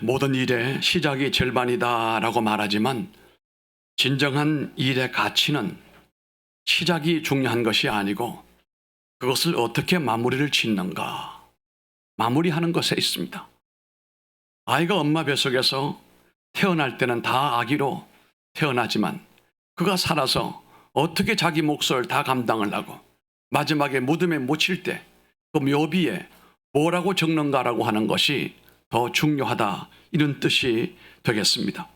모든 일의 시작이 절반이다라고 말하지만 진정한 일의 가치는 시작이 중요한 것이 아니고 그것을 어떻게 마무리를 짓는가, 마무리하는 것에 있습니다. 아이가 엄마 뱃속에서 태어날 때는 다 아기로 태어나지만 그가 살아서 어떻게 자기 몫을 다 감당을 하고 마지막에 무덤에 묻힐 때 그 묘비에 뭐라고 적는가라고 하는 것이 더 중요하다, 이런 뜻이 되겠습니다.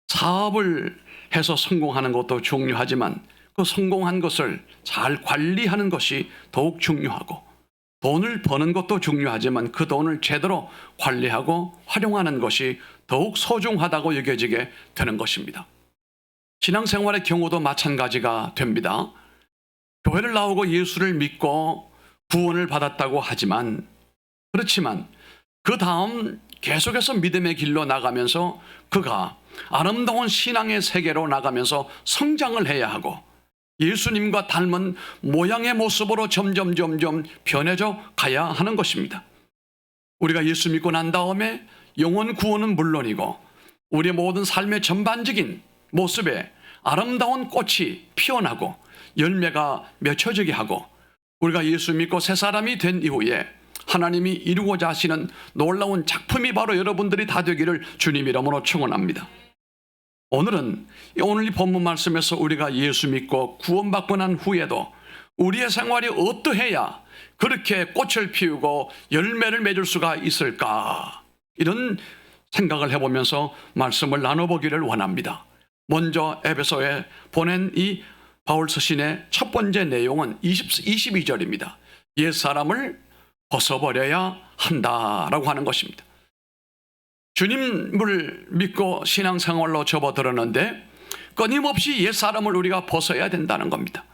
사업을 해서 성공하는 것도 중요하지만 그 성공한 것을 잘 관리하는 것이 더욱 중요하고, 돈을 버는 것도 중요하지만 그 돈을 제대로 관리하고 활용하는 것이 더욱 소중하다고 여겨지게 되는 것입니다. 신앙생활의 경우도 마찬가지가 됩니다. 교회를 나오고 예수를 믿고 구원을 받았다고 하지만, 그렇지만 그 다음 계속해서 믿음의 길로 나가면서 그가 아름다운 신앙의 세계로 나가면서 성장을 해야 하고 예수님과 닮은 모양의 모습으로 점점 변해져 가야 하는 것입니다. 우리가 예수 믿고 난 다음에 영혼 구원은 물론이고 우리의 모든 삶의 전반적인 모습에 아름다운 꽃이 피어나고 열매가 맺혀지게 하고, 우리가 예수 믿고 새 사람이 된 이후에 하나님이 이루고자 하시는 놀라운 작품이 바로 여러분들이 다 되기를 주님 이름으로 축원합니다. 오늘 이 본문 말씀에서 우리가 예수 믿고 구원받고 난 후에도 우리의 생활이 어떠해야 그렇게 꽃을 피우고 열매를 맺을 수가 있을까, 이런 생각을 해보면서 말씀을 나눠보기를 원합니다. 먼저 에베소에 보낸 이 바울 서신의 첫 번째 내용은 22절입니다. 옛사람을 벗어버려야 한다라고 하는 것입니다. 주님을 믿고 신앙생활로 접어들었는데 끊임없이 옛사람을 우리가 벗어야 된다는 겁니다.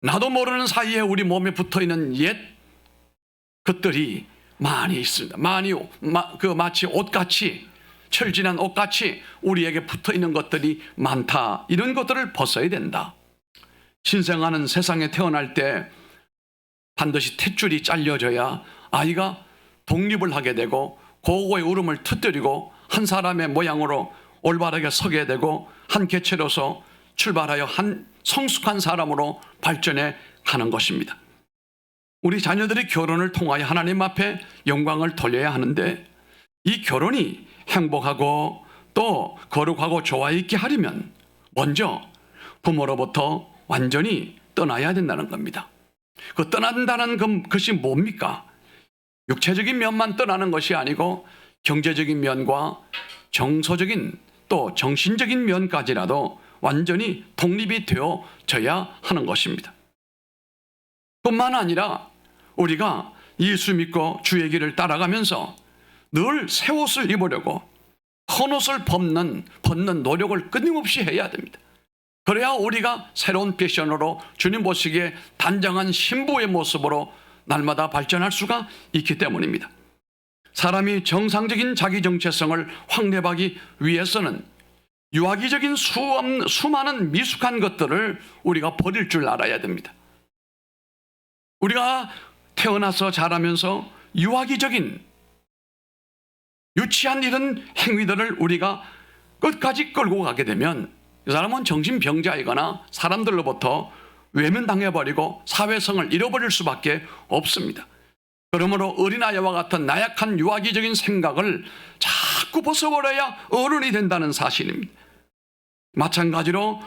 나도 모르는 사이에 우리 몸에 붙어있는 옛 것들이 많이 있습니다. 마치 옷같이, 철진한 옷같이 우리에게 붙어있는 것들이 많다. 이런 것들을 벗어야 된다. 신생아는 세상에 태어날 때 반드시 탯줄이 잘려져야 아이가 독립을 하게 되고 고고의 울음을 터뜨리고 한 사람의 모양으로 올바르게 서게 되고 한 개체로서 출발하여 한 성숙한 사람으로 발전해 가는 것입니다. 우리 자녀들이 결혼을 통하여 하나님 앞에 영광을 돌려야 하는데, 이 결혼이 행복하고 또 거룩하고 조화 있게 하려면 먼저 부모로부터 완전히 떠나야 된다는 겁니다. 그 떠난다는 것이 뭡니까? 육체적인 면만 떠나는 것이 아니고 경제적인 면과 정서적인 또 정신적인 면까지라도 완전히 독립이 되어져야 하는 것입니다. 뿐만 아니라 우리가 예수 믿고 주의 길을 따라가면서 늘 새 옷을 입으려고 헌옷을 벗는 노력을 끊임없이 해야 됩니다. 그래야 우리가 새로운 패션으로 주님 보시기에 단정한 신부의 모습으로 날마다 발전할 수가 있기 때문입니다. 사람이 정상적인 자기 정체성을 확립하기 위해서는 유아기적인 수많은 미숙한 것들을 우리가 버릴 줄 알아야 됩니다. 우리가 태어나서 자라면서 유아기적인 유치한 이런 행위들을 우리가 끝까지 끌고 가게 되면 이 사람은 정신병자이거나 사람들로부터 외면당해버리고 사회성을 잃어버릴 수밖에 없습니다. 그러므로 어린아이와 같은 나약한 유아기적인 생각을 자꾸 벗어버려야 어른이 된다는 사실입니다. 마찬가지로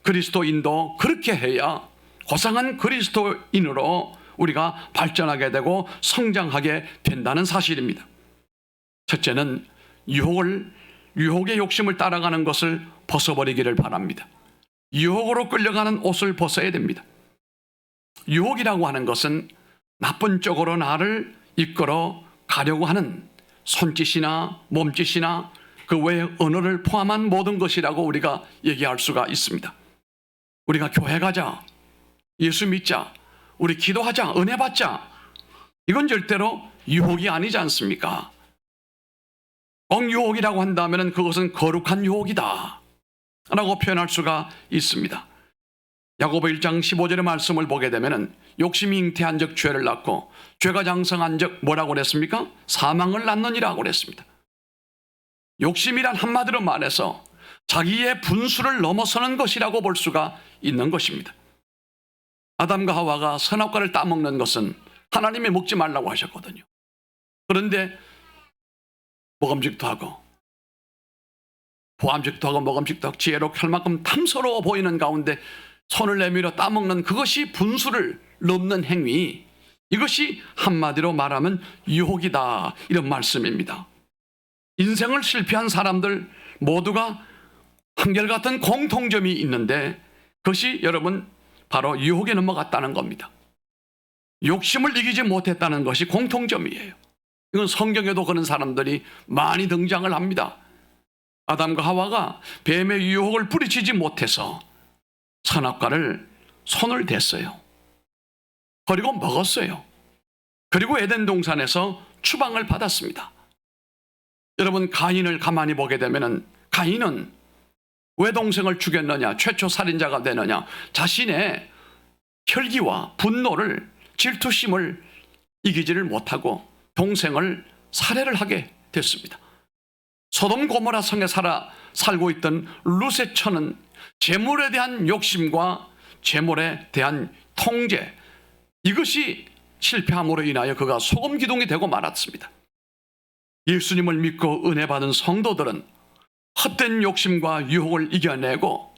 그리스도인도 그렇게 해야 고상한 그리스도인으로 우리가 발전하게 되고 성장하게 된다는 사실입니다. 첫째는 유혹의 욕심을 따라가는 것을 벗어버리기를 바랍니다. 유혹으로 끌려가는 옷을 벗어야 됩니다. 유혹이라고 하는 것은 나쁜 쪽으로 나를 이끌어 가려고 하는 손짓이나 몸짓이나 그 외의 언어를 포함한 모든 것이라고 우리가 얘기할 수가 있습니다. 우리가 교회 가자, 예수 믿자, 우리 기도하자, 은혜 받자, 이건 절대로 유혹이 아니지 않습니까? 꼭 유혹이라고 한다면 그것은 거룩한 유혹이다 라고 표현할 수가 있습니다. 야고보 1장 15절의 말씀을 보게 되면 욕심이 잉태한 적 죄를 낳고 죄가 장성한 적 뭐라고 그랬습니까? 사망을 낳느니라고 그랬습니다. 욕심이란 한마디로 말해서 자기의 분수를 넘어서는 것이라고 볼 수가 있는 것입니다. 아담과 하와가 선악과를 따먹는 것은 하나님이 먹지 말라고 하셨거든요. 그런데 먹음직도 하고 보암직도 하고 먹음직도 하고 지혜롭게 할 만큼 탐스러워 보이는 가운데 손을 내밀어 따먹는 그것이 분수를 넘는 행위, 이것이 한마디로 말하면 유혹이다, 이런 말씀입니다. 인생을 실패한 사람들 모두가 한결같은 공통점이 있는데 그것이 여러분 바로 유혹에 넘어갔다는 겁니다. 욕심을 이기지 못했다는 것이 공통점이에요. 이건 성경에도 그런 사람들이 많이 등장을 합니다. 아담과 하와가 뱀의 유혹을 뿌리치지 못해서 선악과를 손을 댔어요. 그리고 먹었어요. 그리고 에덴 동산에서 추방을 받았습니다. 여러분, 가인을 가만히 보게 되면 가인은 왜 동생을 죽였느냐, 최초 살인자가 되느냐, 자신의 혈기와 분노를, 질투심을 이기지를 못하고 동생을 살해를 하게 됐습니다. 소돔 고모라 성에 살고 있던 룻의 처는 재물에 대한 욕심과 재물에 대한 통제, 이것이 실패함으로 인하여 그가 소금 기둥이 되고 말았습니다. 예수님을 믿고 은혜 받은 성도들은 헛된 욕심과 유혹을 이겨내고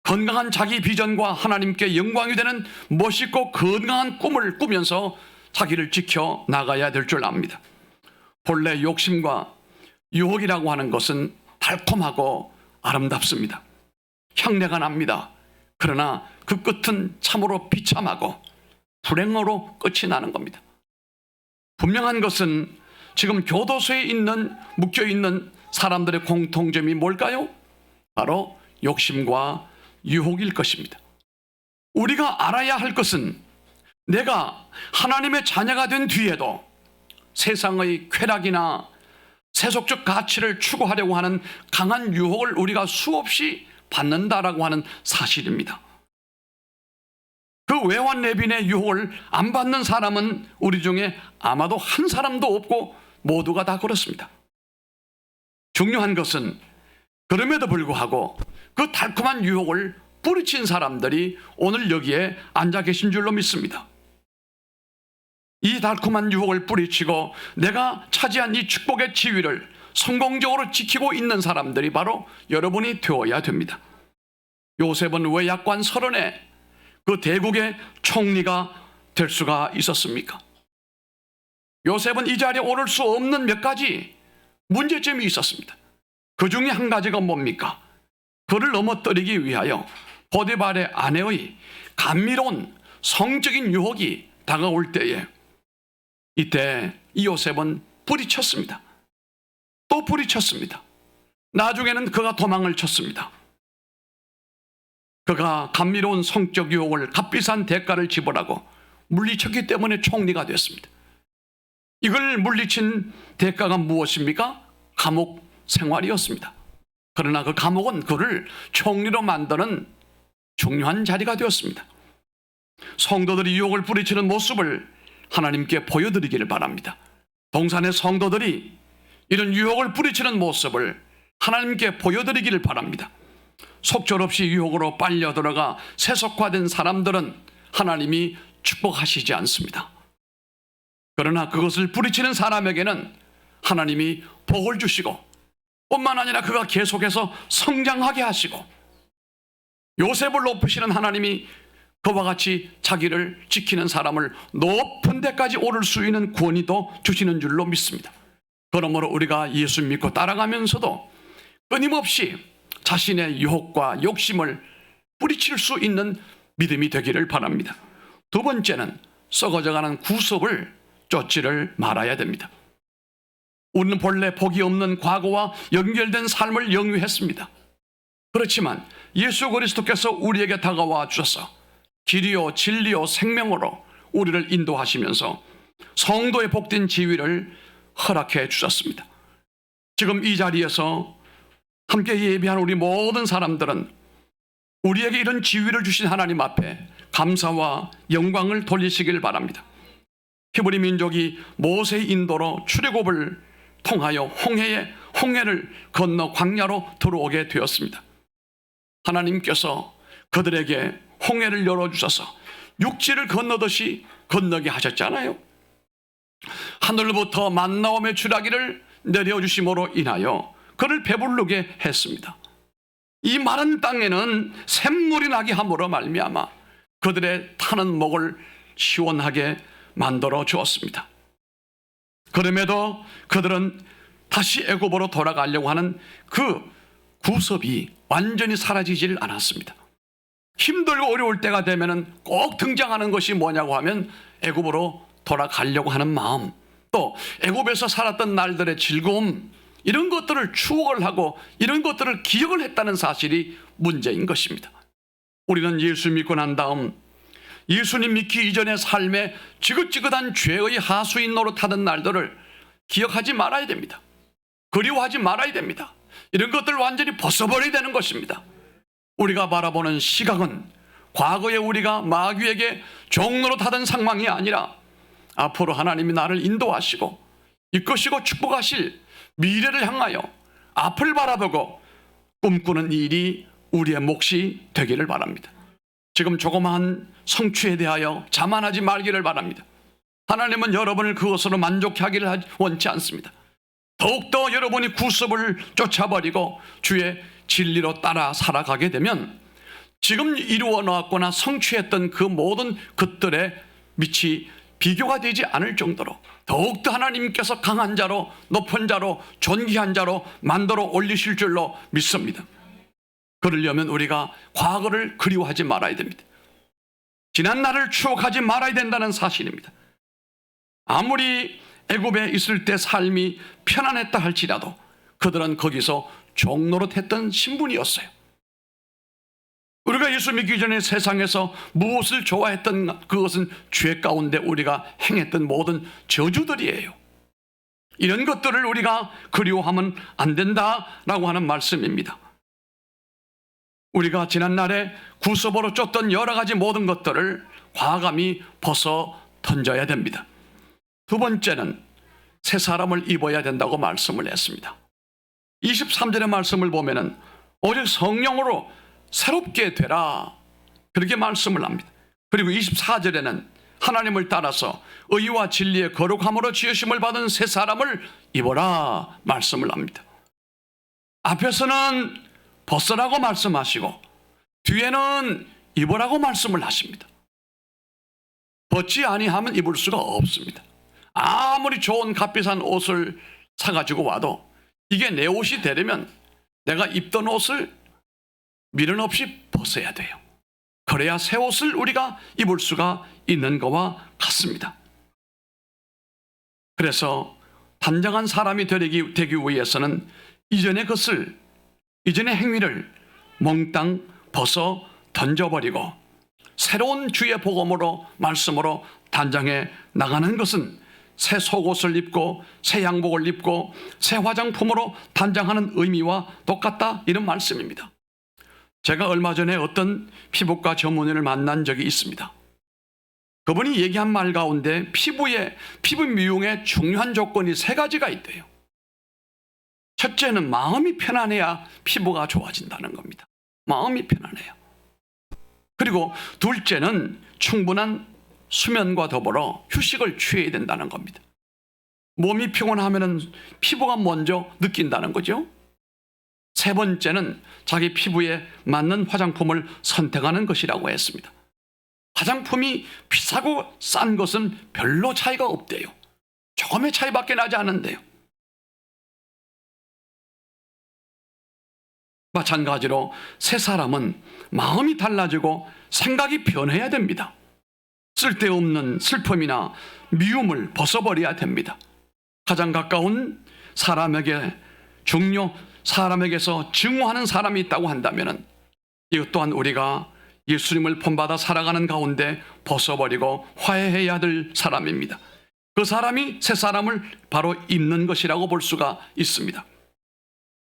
건강한 자기 비전과 하나님께 영광이 되는 멋있고 건강한 꿈을 꾸면서 자기를 지켜 나가야 될 줄 압니다. 본래 욕심과 유혹이라고 하는 것은 달콤하고 아름답습니다. 향내가 납니다. 그러나 그 끝은 참으로 비참하고 불행으로 끝이 나는 겁니다. 분명한 것은 지금 교도소에 묶여있는 사람들의 공통점이 뭘까요? 바로 욕심과 유혹일 것입니다. 우리가 알아야 할 것은 내가 하나님의 자녀가 된 뒤에도 세상의 쾌락이나 세속적 가치를 추구하려고 하는 강한 유혹을 우리가 수없이 받는다라고 하는 사실입니다. 그 외환내빈의 유혹을 안 받는 사람은 우리 중에 아마도 한 사람도 없고 모두가 다 그렇습니다. 중요한 것은 그럼에도 불구하고 그 달콤한 유혹을 뿌리친 사람들이 오늘 여기에 앉아 계신 줄로 믿습니다. 이 달콤한 유혹을 뿌리치고 내가 차지한 이 축복의 지위를 성공적으로 지키고 있는 사람들이 바로 여러분이 되어야 됩니다. 요셉은 왜 약관 30에 그 대국의 총리가 될 수가 있었습니까? 요셉은 이 자리에 오를 수 없는 몇 가지 문제점이 있었습니다. 그 중에 한 가지가 뭡니까? 그를 넘어뜨리기 위하여 보디발의 아내의 감미로운 성적인 유혹이 다가올 때에 이때 이 요셉은 뿌리쳤습니다. 또 뿌리쳤습니다. 나중에는 그가 도망을 쳤습니다. 그가 감미로운 성적 유혹을 값비싼 대가를 지불하고 물리쳤기 때문에 총리가 됐습니다. 이걸 물리친 대가가 무엇입니까? 감옥 생활이었습니다. 그러나 그 감옥은 그를 총리로 만드는 중요한 자리가 되었습니다. 성도들이 유혹을 뿌리치는 모습을 하나님께 보여드리기를 바랍니다. 동산의 성도들이 이런 유혹을 뿌리치는 모습을 하나님께 보여드리기를 바랍니다. 속절없이 유혹으로 빨려 들어가 세속화된 사람들은 하나님이 축복하시지 않습니다. 그러나 그것을 뿌리치는 사람에게는 하나님이 복을 주시고 뿐만 아니라 그가 계속해서 성장하게 하시고 요셉을 높이시는 하나님이 그와 같이 자기를 지키는 사람을 높은 데까지 오를 수 있는 권위도 주시는 줄로 믿습니다. 그러므로 우리가 예수 믿고 따라가면서도 끊임없이 자신의 유혹과 욕심을 뿌리칠 수 있는 믿음이 되기를 바랍니다. 두 번째는 썩어져가는 구습을 쫓지를 말아야 됩니다. 우리는 본래 복이 없는 과거와 연결된 삶을 영위했습니다. 그렇지만 예수 그리스도께서 우리에게 다가와 주셔서 길이요 진리요 생명으로 우리를 인도하시면서 성도의 복된 지위를 허락해 주셨습니다. 지금 이 자리에서 함께 예배한 우리 모든 사람들은 우리에게 이런 지위를 주신 하나님 앞에 감사와 영광을 돌리시길 바랍니다. 히브리 민족이 모세의 인도로 출애굽을 통하여 홍해에 홍해를 건너 광야로 들어오게 되었습니다. 하나님께서 그들에게 홍해를 열어주셔서 육지를 건너듯이 건너게 하셨잖아요. 하늘로부터 만나와 메추라기를 내려주심으로 인하여 그를 배부르게 했습니다. 이 마른 땅에는 샘물이 나게 함으로 말미암아 그들의 타는 목을 시원하게 만들어 주었습니다. 그럼에도 그들은 다시 애굽으로 돌아가려고 하는 그 구섭이 완전히 사라지질 않았습니다. 힘들고 어려울 때가 되면은 꼭 등장하는 것이 뭐냐고 하면 애굽으로 돌아가려고 하는 마음, 또 애굽에서 살았던 날들의 즐거움, 이런 것들을 추억을 하고 이런 것들을 기억을 했다는 사실이 문제인 것입니다. 우리는 예수 믿고 난 다음 예수님 믿기 이전의 삶에 지긋지긋한 죄의 하수인 노릇하던 날들을 기억하지 말아야 됩니다. 그리워하지 말아야 됩니다. 이런 것들 완전히 벗어버려야 되는 것입니다. 우리가 바라보는 시각은 과거에 우리가 마귀에게 종노릇하던 상황이 아니라 앞으로 하나님이 나를 인도하시고 이끄시고 축복하실 미래를 향하여 앞을 바라보고 꿈꾸는 일이 우리의 몫이 되기를 바랍니다. 지금 조그마한 성취에 대하여 자만하지 말기를 바랍니다. 하나님은 여러분을 그것으로 만족해 하기를 원치 않습니다. 더욱더 여러분이 구습을 쫓아버리고 주의 진리로 따라 살아가게 되면 지금 이루어 나왔거나 성취했던 그 모든 것들의 빛이 비교가 되지 않을 정도로 더욱더 하나님께서 강한 자로, 높은 자로, 존귀한 자로 만들어 올리실 줄로 믿습니다. 그러려면 우리가 과거를 그리워하지 말아야 됩니다. 지난 날을 추억하지 말아야 된다는 사실입니다. 아무리 애굽에 있을 때 삶이 편안했다 할지라도 그들은 거기서 종노릇했던 신분이었어요. 우리가 예수 믿기 전에 세상에서 무엇을 좋아했던 그것은 죄 가운데 우리가 행했던 모든 저주들이에요. 이런 것들을 우리가 그리워하면 안 된다라고 하는 말씀입니다. 우리가 지난날에 구습으로 쫓던 여러 가지 모든 것들을 과감히 벗어 던져야 됩니다. 두 번째는 새 사람을 입어야 된다고 말씀을 했습니다. 23절의 말씀을 보면은 오직 성령으로 새롭게 되라, 그렇게 말씀을 합니다. 그리고 24절에는 하나님을 따라서 의와 진리의 거룩함으로 지으심을 받은 새 사람을 입어라 말씀을 합니다. 앞에서는 벗으라고 말씀하시고 뒤에는 입으라고 말씀을 하십니다. 벗지 아니하면 입을 수가 없습니다. 아무리 좋은 값비싼 옷을 사가지고 와도 이게 내 옷이 되려면 내가 입던 옷을 미련 없이 벗어야 돼요. 그래야 새 옷을 우리가 입을 수가 있는 것과 같습니다. 그래서 단정한 사람이 되기 위해서는 이전의 행위를 몽땅 벗어 던져버리고 새로운 주의 복음으로 말씀으로 단장해 나가는 것은 새 속옷을 입고 새 양복을 입고 새 화장품으로 단장하는 의미와 똑같다, 이런 말씀입니다. 제가 얼마 전에 어떤 피부과 전문의를 만난 적이 있습니다. 그분이 얘기한 말 가운데 피부 미용의 중요한 조건이 세 가지가 있대요. 첫째는 마음이 편안해야 피부가 좋아진다는 겁니다. 마음이 편안해요. 그리고 둘째는 충분한 수면과 더불어 휴식을 취해야 된다는 겁니다. 몸이 피곤하면 피부가 먼저 느낀다는 거죠. 세 번째는 자기 피부에 맞는 화장품을 선택하는 것이라고 했습니다. 화장품이 비싸고 싼 것은 별로 차이가 없대요. 조금의 차이밖에 나지 않는데요. 마찬가지로 새 사람은 마음이 달라지고 생각이 변해야 됩니다. 쓸데없는 슬픔이나 미움을 벗어버려야 됩니다. 가장 가까운 사람에게서 증오하는 사람이 있다고 한다면 이것 또한 우리가 예수님을 본받아 살아가는 가운데 벗어버리고 화해해야 될 사람입니다. 그 사람이 새 사람을 바로 입는 것이라고 볼 수가 있습니다.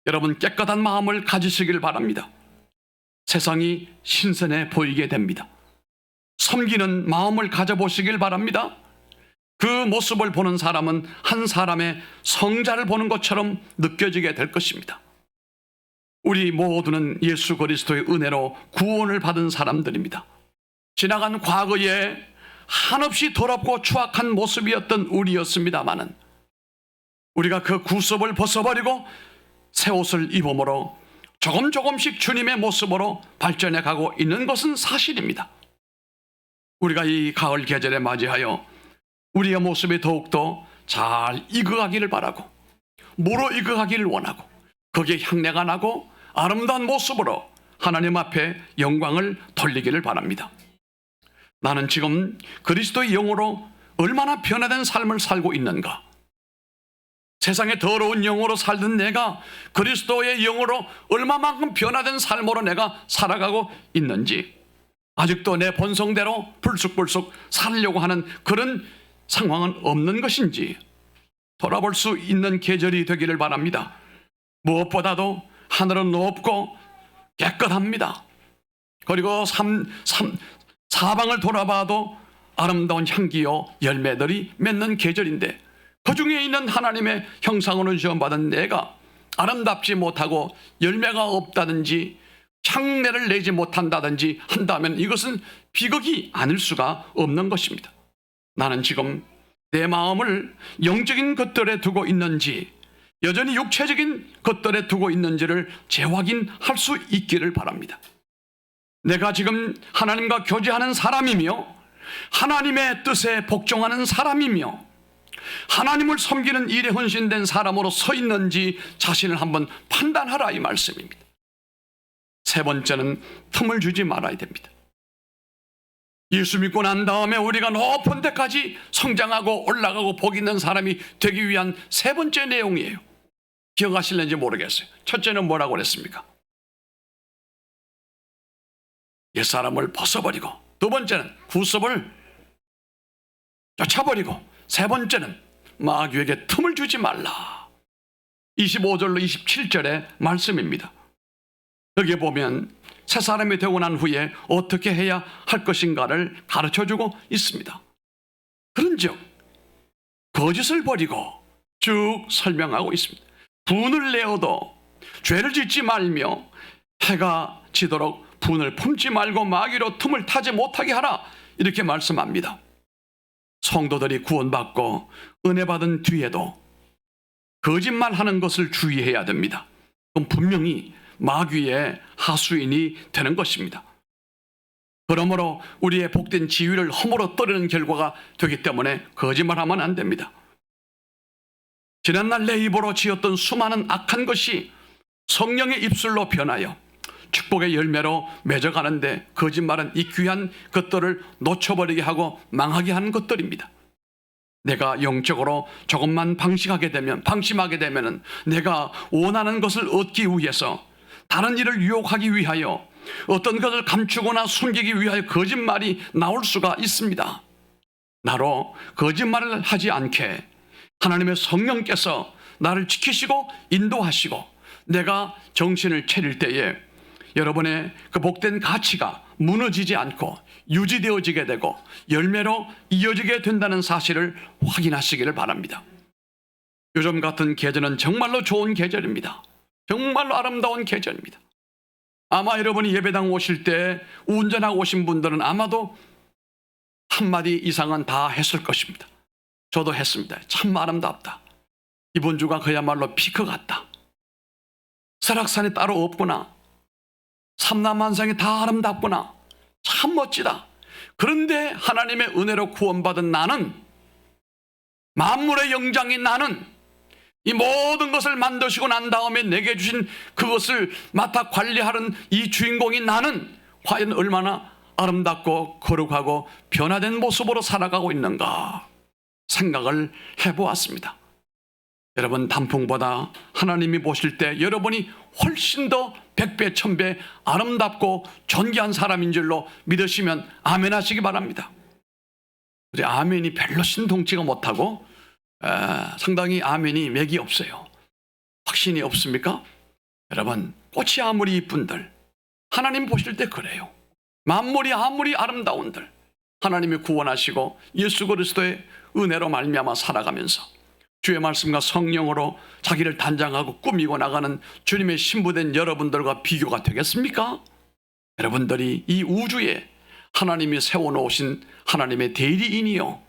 여러분, 깨끗한 마음을 가지시길 바랍니다. 세상이 신선해 보이게 됩니다. 섬기는 마음을 가져보시길 바랍니다. 그 모습을 보는 사람은 한 사람의 성자를 보는 것처럼 느껴지게 될 것입니다. 우리 모두는 예수 그리스도의 은혜로 구원을 받은 사람들입니다. 지나간 과거에 한없이 더럽고 추악한 모습이었던 우리였습니다마는 우리가 그 구습을 벗어버리고 새 옷을 입음으로 조금씩 주님의 모습으로 발전해 가고 있는 것은 사실입니다. 우리가 이 가을 계절에 맞이하여 우리의 모습이 더욱더 잘 익어가기를 바라고 무르 익어가기를 원하고 거기에 향내가 나고 아름다운 모습으로 하나님 앞에 영광을 돌리기를 바랍니다. 나는 지금 그리스도의 영으로 얼마나 변화된 삶을 살고 있는가? 세상에 더러운 영으로 살던 내가 그리스도의 영으로 얼마만큼 변화된 삶으로 내가 살아가고 있는지, 아직도 내 본성대로 불쑥불쑥 살려고 하는 그런 상황은 없는 것인지 돌아볼 수 있는 계절이 되기를 바랍니다. 무엇보다도 하늘은 높고 깨끗합니다. 그리고 사방을 돌아봐도 아름다운 향기요 열매들이 맺는 계절인데, 그 중에 있는 하나님의 형상으로 지음받은 내가 아름답지 못하고 열매가 없다든지 향내를 내지 못한다든지 한다면 이것은 비극이 아닐 수가 없는 것입니다. 나는 지금 내 마음을 영적인 것들에 두고 있는지 여전히 육체적인 것들에 두고 있는지를 재확인할 수 있기를 바랍니다. 내가 지금 하나님과 교제하는 사람이며 하나님의 뜻에 복종하는 사람이며 하나님을 섬기는 일에 헌신된 사람으로 서 있는지 자신을 한번 판단하라, 이 말씀입니다. 세 번째는 틈을 주지 말아야 됩니다. 예수 믿고 난 다음에 우리가 높은 데까지 성장하고 올라가고 복 있는 사람이 되기 위한 세 번째 내용이에요. 기억하실는지 모르겠어요. 첫째는 뭐라고 그랬습니까? 옛사람을 벗어버리고, 두 번째는 구습을 쫓아버리고, 세 번째는 마귀에게 틈을 주지 말라. 25절로 27절의 말씀입니다. 여기에 보면 새 사람이 되고 난 후에 어떻게 해야 할 것인가를 가르쳐주고 있습니다. 그런즉 거짓을 버리고 쭉 설명하고 있습니다. 분을 내어도 죄를 짓지 말며 해가 지도록 분을 품지 말고 마귀로 틈을 타지 못하게 하라, 이렇게 말씀합니다. 성도들이 구원받고 은혜 받은 뒤에도 거짓말하는 것을 주의해야 됩니다. 그럼 분명히 마귀의 하수인이 되는 것입니다. 그러므로 우리의 복된 지위를 허물어 떨어는 결과가 되기 때문에 거짓말하면 안 됩니다. 지난날 내 입으로 지었던 수많은 악한 것이 성령의 입술로 변하여 축복의 열매로 맺어가는데 거짓말은 이 귀한 것들을 놓쳐버리게 하고 망하게 하는 것들입니다. 내가 영적으로 조금만 방심하게 되면 내가 원하는 것을 얻기 위해서 다른 일을 유혹하기 위하여 어떤 것을 감추거나 숨기기 위하여 거짓말이 나올 수가 있습니다. 나로 거짓말을 하지 않게 하나님의 성령께서 나를 지키시고 인도하시고 내가 정신을 차릴 때에 여러분의 그 복된 가치가 무너지지 않고 유지되어지게 되고 열매로 이어지게 된다는 사실을 확인하시기를 바랍니다. 요즘 같은 계절은 정말로 좋은 계절입니다. 정말로 아름다운 계절입니다. 아마 여러분이 예배당 오실 때 운전하고 오신 분들은 아마도 한마디 이상은 다 했을 것입니다. 저도 했습니다. 참 아름답다. 이번 주가 그야말로 피크 같다. 설악산이 따로 없구나. 삼남한상이 다 아름답구나. 참 멋지다. 그런데 하나님의 은혜로 구원받은 나는, 만물의 영장인 나는, 이 모든 것을 만드시고 난 다음에 내게 주신 그것을 맡아 관리하는 이 주인공인 나는 과연 얼마나 아름답고 거룩하고 변화된 모습으로 살아가고 있는가 생각을 해보았습니다. 여러분, 단풍보다 하나님이 보실 때 여러분이 훨씬 더 100배, 1000배 아름답고 존귀한 사람인 줄로 믿으시면 아멘 하시기 바랍니다. 우리 아멘이 별로 신통치가 못하고 상당히 아멘이 맥이 없어요. 확신이 없습니까? 여러분, 꽃이 아무리 이쁜들 하나님 보실 때 그래요. 만물이 아무리 아름다운들 하나님이 구원하시고 예수 그리스도의 은혜로 말미암아 살아가면서 주의 말씀과 성령으로 자기를 단장하고 꾸미고 나가는 주님의 신부된 여러분들과 비교가 되겠습니까? 여러분들이 이 우주에 하나님이 세워놓으신 하나님의 대리인이요,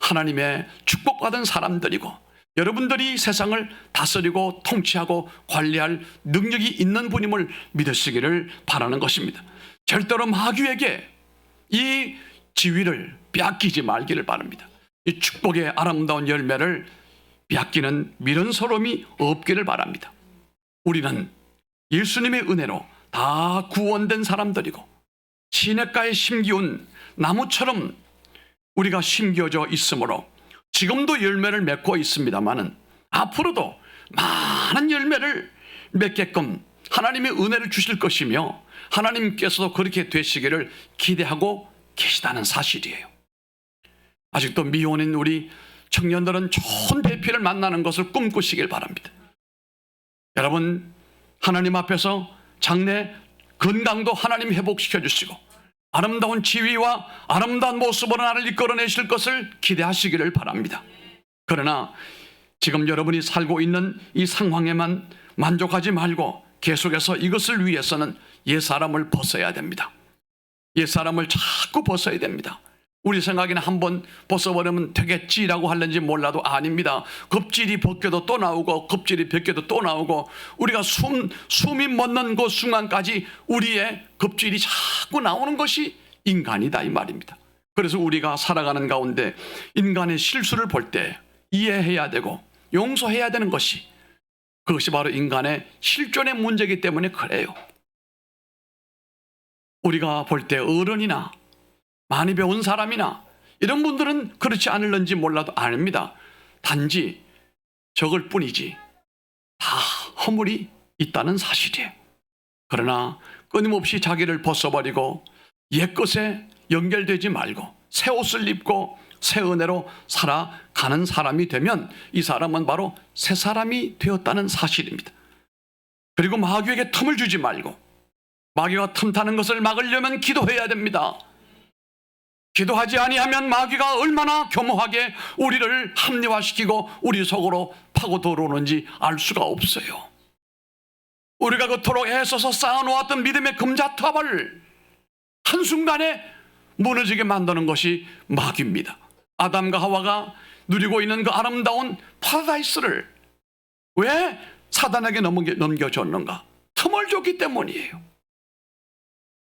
하나님의 축복받은 사람들이고, 여러분들이 세상을 다스리고 통치하고 관리할 능력이 있는 분임을 믿으시기를 바라는 것입니다. 절대로 마귀에게 이 지위를 빼앗기지 말기를 바랍니다. 이 축복의 아름다운 열매를 빼앗기는 미련스러움이 없기를 바랍니다. 우리는 예수님의 은혜로 다 구원된 사람들이고 시냇가에 심기운 나무처럼 우리가 심겨져 있으므로 지금도 열매를 맺고 있습니다마는 앞으로도 많은 열매를 맺게끔 하나님의 은혜를 주실 것이며 하나님께서도 그렇게 되시기를 기대하고 계시다는 사실이에요. 아직도 미혼인 우리 청년들은 좋은 배필을 만나는 것을 꿈꾸시길 바랍니다. 여러분, 하나님 앞에서 장래 건강도 하나님 회복시켜 주시고 아름다운 지위와 아름다운 모습으로 나를 이끌어내실 것을 기대하시기를 바랍니다. 그러나 지금 여러분이 살고 있는 이 상황에만 만족하지 말고 계속해서 이것을 위해서는 옛사람을 벗어야 됩니다. 옛사람을 자꾸 벗어야 됩니다. 우리 생각에는 한번 벗어버리면 되겠지라고 하는지 몰라도 아닙니다. 겁질이 벗겨도 또 나오고 겁질이 벗겨도 또 나오고 우리가 숨이 멎는 그 순간까지 우리의 겁질이 자꾸 나오는 것이 인간이다 이 말입니다. 그래서 우리가 살아가는 가운데 인간의 실수를 볼 때 이해해야 되고 용서해야 되는 것이, 그것이 바로 인간의 실존의 문제이기 때문에 그래요. 우리가 볼 때 어른이나 많이 배운 사람이나 이런 분들은 그렇지 않을는지 몰라도 아닙니다. 단지 적을 뿐이지 다 허물이 있다는 사실이에요. 그러나 끊임없이 자기를 벗어버리고 옛것에 연결되지 말고 새 옷을 입고 새 은혜로 살아가는 사람이 되면 이 사람은 바로 새 사람이 되었다는 사실입니다. 그리고 마귀에게 틈을 주지 말고, 마귀가 틈타는 것을 막으려면 기도해야 됩니다. 기도하지 아니하면 마귀가 얼마나 교묘하게 우리를 합리화시키고 우리 속으로 파고 들어오는지 알 수가 없어요. 우리가 그토록 애써서 쌓아놓았던 믿음의 금자탑을 한순간에 무너지게 만드는 것이 마귀입니다. 아담과 하와가 누리고 있는 그 아름다운 파라다이스를 왜 사단에게 넘겨줬는가? 틈을 줬기 때문이에요.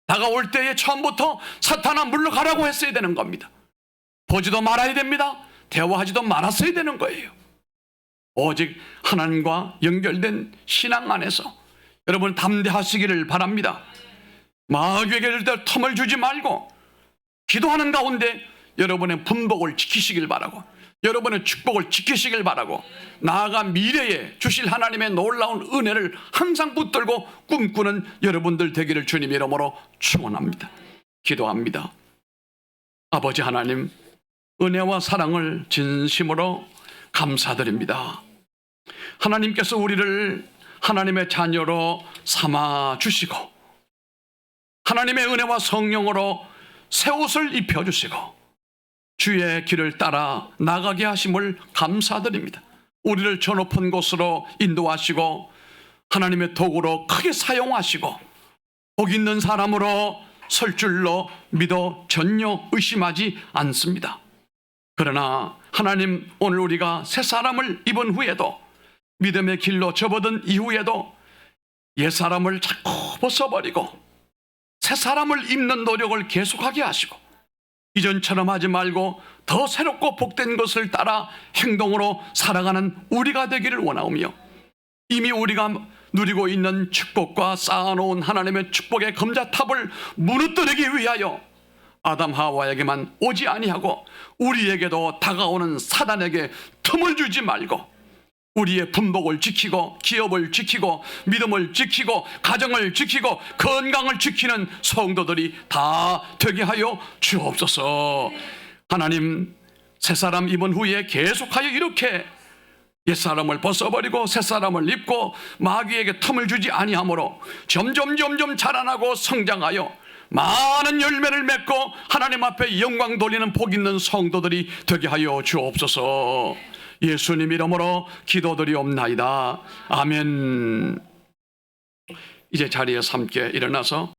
다가올 때에 처음부터 사탄아 물러가라고 했어야 되는 겁니다. 보지도 말아야 됩니다. 대화하지도 말았어야 되는 거예요. 오직 하나님과 연결된 신앙 안에서 여러분 담대하시기를 바랍니다. 마귀에게 절대 틈을 주지 말고 기도하는 가운데 여러분의 분복을 지키시길 바라고, 여러분의 축복을 지키시길 바라고, 나아가 미래에 주실 하나님의 놀라운 은혜를 항상 붙들고 꿈꾸는 여러분들 되기를 주님 이름으로 축원합니다. 기도합니다. 아버지 하나님, 은혜와 사랑을 진심으로 감사드립니다. 하나님께서 우리를 하나님의 자녀로 삼아 주시고 하나님의 은혜와 성령으로 새 옷을 입혀주시고 주의 길을 따라 나가게 하심을 감사드립니다. 우리를 저 높은 곳으로 인도하시고 하나님의 도구로 크게 사용하시고 복 있는 사람으로 설 줄로 믿어 전혀 의심하지 않습니다. 그러나 하나님, 오늘 우리가 새 사람을 입은 후에도, 믿음의 길로 접어든 이후에도 옛사람을 자꾸 벗어버리고 새 사람을 입는 노력을 계속하게 하시고 이전처럼 하지 말고 더 새롭고 복된 것을 따라 행동으로 살아가는 우리가 되기를 원하오며, 이미 우리가 누리고 있는 축복과 쌓아놓은 하나님의 축복의 금자탑을 무너뜨리기 위하여 아담 하와에게만 오지 아니하고 우리에게도 다가오는 사단에게 틈을 주지 말고 우리의 분복을 지키고 기업을 지키고 믿음을 지키고 가정을 지키고 건강을 지키는 성도들이 다 되게 하여 주옵소서. 하나님, 새사람 입은 후에 계속하여 이렇게 옛사람을 벗어버리고 새사람을 입고 마귀에게 틈을 주지 아니하므로 점점 자라나고 성장하여 많은 열매를 맺고 하나님 앞에 영광 돌리는 복 있는 성도들이 되게 하여 주옵소서. 예수님 이름으로 기도드리옵나이다. 아멘. 이제 자리에 함께 일어나서